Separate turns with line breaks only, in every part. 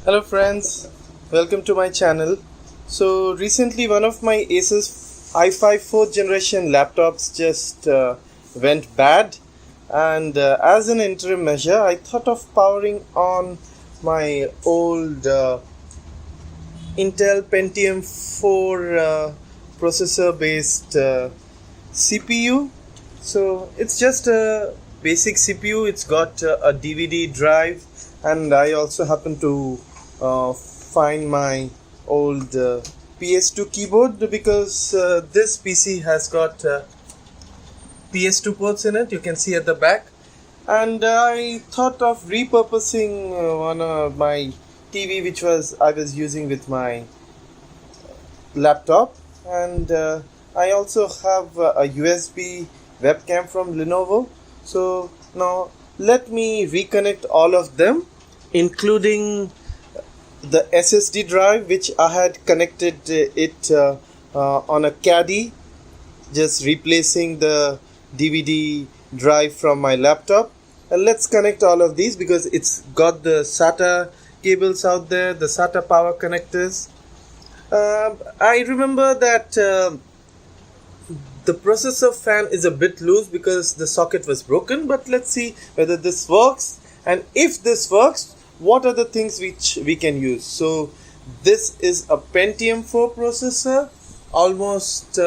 Hello friends, welcome to my channel. So recently one of my Asus i5 4th generation laptops just went bad, and as an interim measure I thought of powering on my old Intel Pentium 4 processor based CPU. So it's just a basic CPU. It's got a DVD drive, and I also happen to find my old PS2 keyboard because this PC has got PS2 ports in it. You can see at the back, and I thought of repurposing one of my TV which I was using with my laptop, and I also have a USB webcam from Lenovo. So now let me reconnect all of them, including the SSD drive which I had connected on a caddy, just replacing the DVD drive from my laptop. And let's connect all of these because it's got the SATA cables out there, the SATA power connectors. I remember that the processor fan is a bit loose because the socket was broken, but let's see whether this works, and if this works, what are the things which we can use. So this is a Pentium 4 processor, almost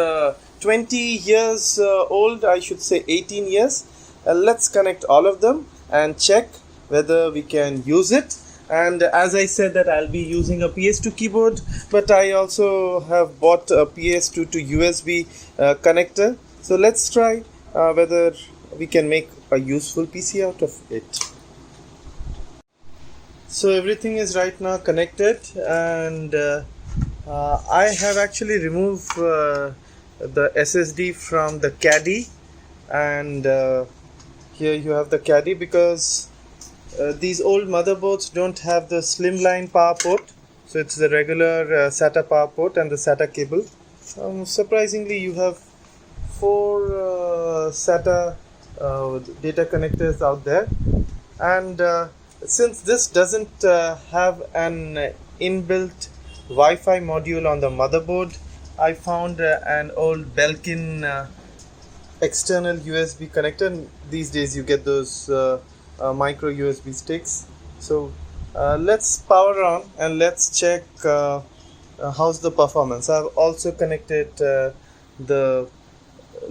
20 years old, I should say 18 years. Let's connect all of them and check whether we can use it. And as I said that I'll be using a PS2 keyboard, but I also have bought a PS2 to USB connector. So let's try whether we can make a useful PC out of it. So everything is right now connected, and I have actually removed the SSD from the caddy, and here you have the caddy because these old motherboards don't have the slimline power port, so it's the regular SATA power port and the SATA cable. Surprisingly, you have 4 SATA data connectors out there, and since this doesn't have an inbuilt Wi-Fi module on the motherboard, I found an old Belkin external USB connector. These days you get those micro USB sticks. So let's power on and let's check how's the performance. I've also connected the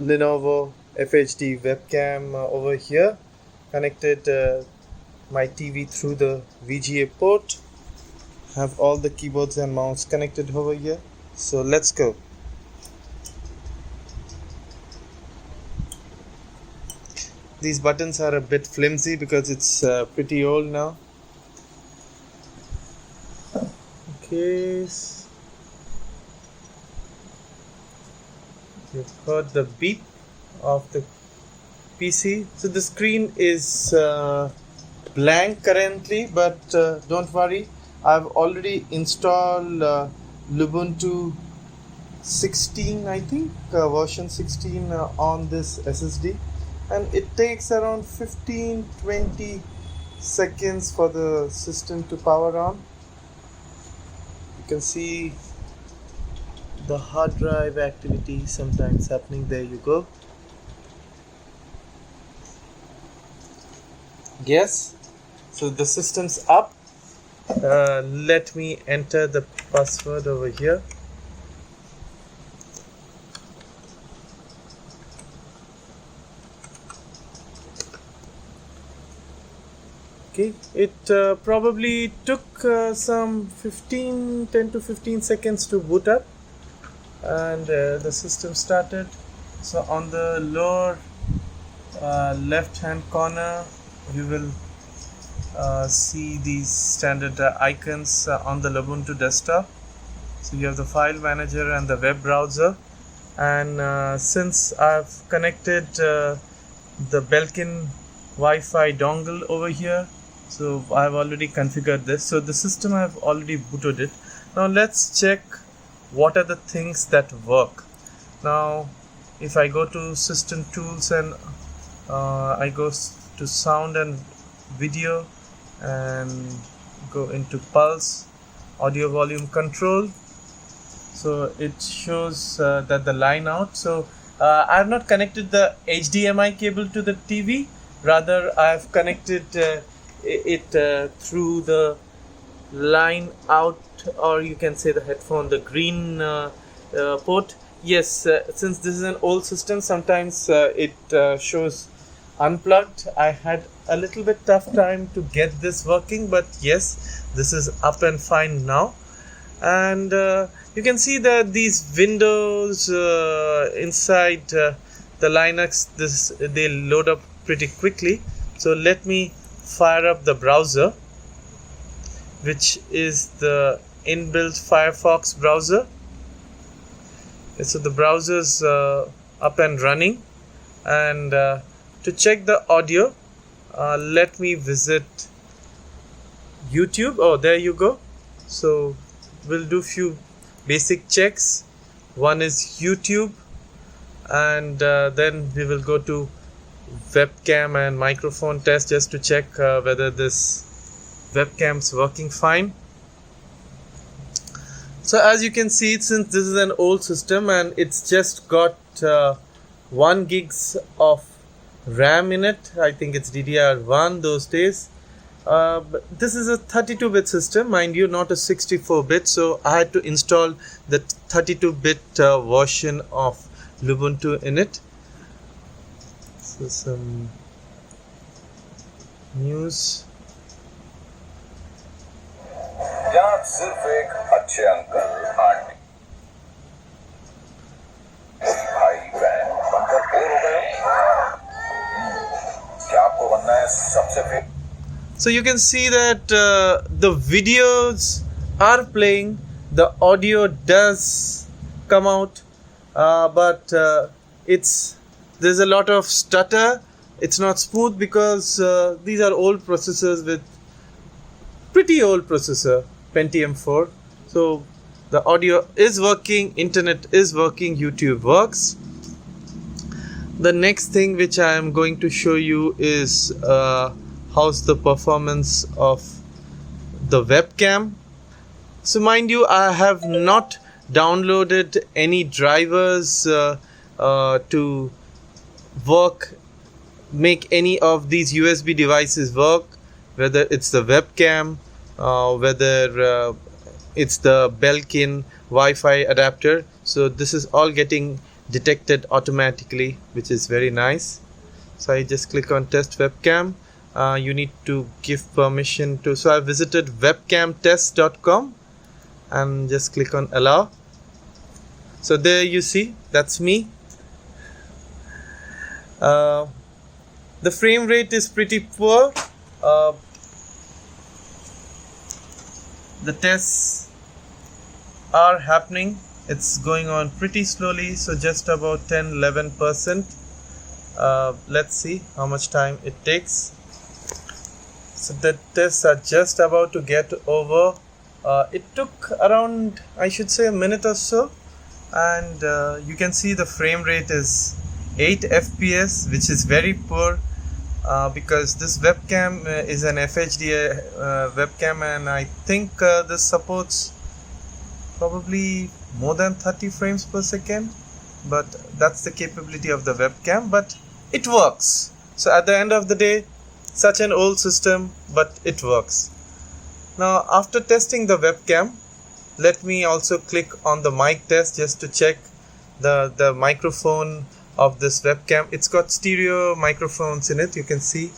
Lenovo FHD webcam over here, connected my TV through the VGA port, have all the keyboards and mouse connected over here. So let's go. These buttons are a bit flimsy because it's pretty old now. Okay, you've heard the beep of the PC. So the screen is blank currently, but don't worry, I've already installed Lubuntu 16, I think version 16 on this SSD, and it takes around 15-20 seconds for the system to power on. You can see the hard drive activity sometimes happening. There you go. Yes, so the system's up. Let me enter the password over here. Okay, it probably took some 10 to 15 seconds to boot up, and the system started. So on the lower left hand corner you will see these standard icons on the Lubuntu desktop. So you have the file manager and the web browser, and since I've connected the Belkin Wi-Fi dongle over here, so I've already configured this. So the system I've already booted it. Now let's check what are the things that work. Now if I go to system tools and I go to sound and video, and go into pulse, audio volume control. So it shows that the line out. So I have not connected the HDMI cable to the TV. Rather, I have connected it through the line out, or you can say the headphone, the green port. Yes, since this is an old system, sometimes it shows unplugged. I had a little bit tough time to get this working, but yes, this is up and fine now. And you can see that these windows inside the Linux, they load up pretty quickly. So let me fire up the browser, which is the inbuilt Firefox browser. So the browser's up and running, and to check the audio, let me visit YouTube. Oh, there you go. So we'll do few basic checks. One is YouTube, and then we will go to webcam and microphone test just to check whether this webcam's working fine. So as you can see, since this is an old system and it's just got 1 gigs of RAM in it, I think it's DDR1 those days. But this is a 32-bit system, mind you, not a 64-bit. So I had to install the 32-bit version of Lubuntu in it. So some news.
सिर्फ एक अच्छे uncle aunty भाई बहन बनकर bore हो गए क्या आपको बनना है सबसे
So you can see that the videos are playing, the audio does come out, but there's a lot of stutter. It's not smooth because these are old processors with pretty old processor, Pentium 4. So the audio is working, internet is working, YouTube works. The next thing which I am going to show you is how's the performance of the webcam. So mind you, I have not downloaded any drivers to make any of these USB devices work, whether it's the webcam, whether it's the Belkin Wi-Fi adapter. So this is all getting detected automatically, which is very nice. So I just click on test webcam. You need to give permission to, so I visited webcamtest.com and just click on allow. So there you see, that's me. The frame rate is pretty poor. The tests are happening. It's going on pretty slowly, so just about 10-11%. Let's see how much time it takes. So the tests are just about to get over. It took around, I should say, a minute or so, and you can see the frame rate is 8 FPS, which is very poor. Because this webcam is an FHD webcam, and I think this supports probably more than 30 frames per second, but that's the capability of the webcam, but it works. So at the end of the day, such an old system, but it works. Now after testing the webcam, let me also click on the mic test just to check the microphone of this webcam. It's got stereo microphones in it. You can see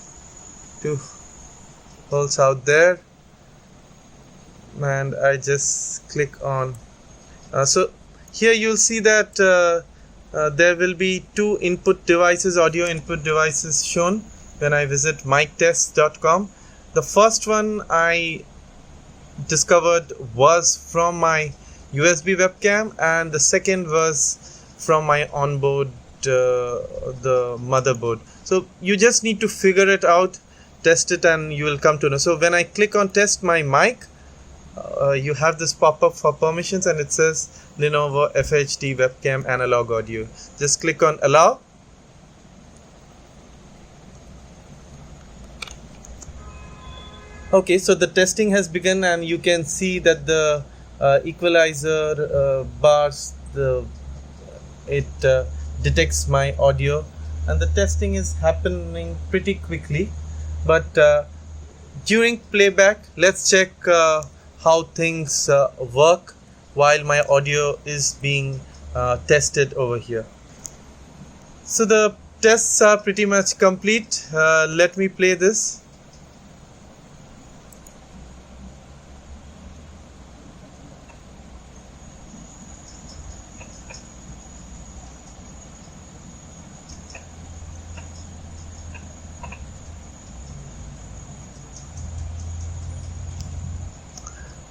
2 holes out there, and I just click on so here you'll see that there will be 2 input devices, audio input devices shown when I visit mictest.com. The first one I discovered was from my USB webcam, and the second was from my onboard the motherboard. So you just need to figure it out, test it, and you will come to know. So when I click on test my mic, you have this pop-up for permissions, and it says Lenovo FHD webcam analog audio. Just click on allow. Okay, so the testing has begun, and you can see that the equalizer bars, it detects my audio, and the testing is happening pretty quickly. But during playback, let's check how things work while my audio is being tested over here. So the tests are pretty much complete. Let me play this.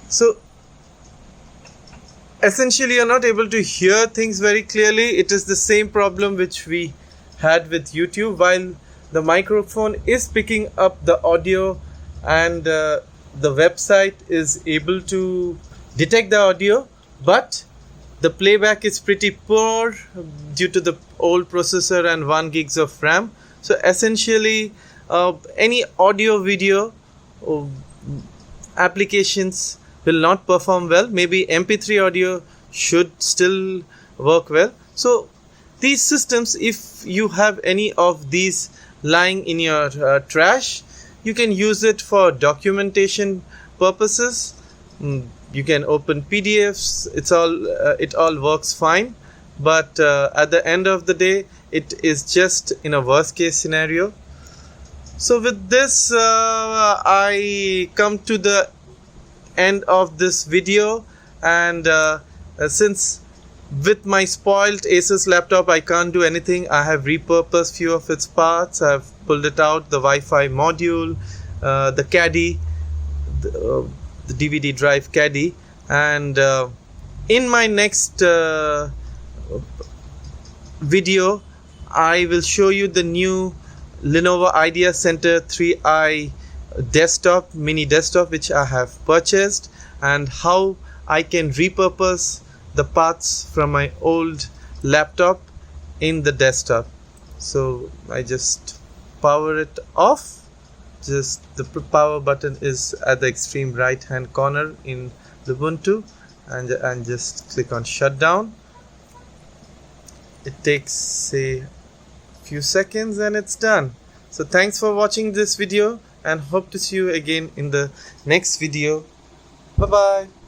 So essentially you're not able to hear things very clearly. It is the same problem which we had with YouTube. While the microphone is picking up the audio and the website is able to detect the audio, but the playback is pretty poor due to the old processor and 1 gigs of RAM. So essentially any audio video applications will not perform well. Maybe MP3 audio should still work well. So these systems, if you have any of these lying in your trash, you can use it for documentation purposes. You can open PDFs. It all works fine, but at the end of the day, it is just in a worst case scenario. So with this, I come to the end of this video, and since with my spoiled Asus laptop I can't do anything, I have repurposed few of its parts. I've pulled it out, the Wi-Fi module, the caddy, the DVD drive caddy, and in my next video I will show you the new Lenovo Idea Center 3i mini desktop which I have purchased, and how I can repurpose the parts from my old laptop in the desktop. So I just power it off. Just the power button is at the extreme right hand corner in Lubuntu, and just click on shutdown. It takes say few seconds and it's done. So thanks for watching this video, and hope to see you again in the next video. Bye bye.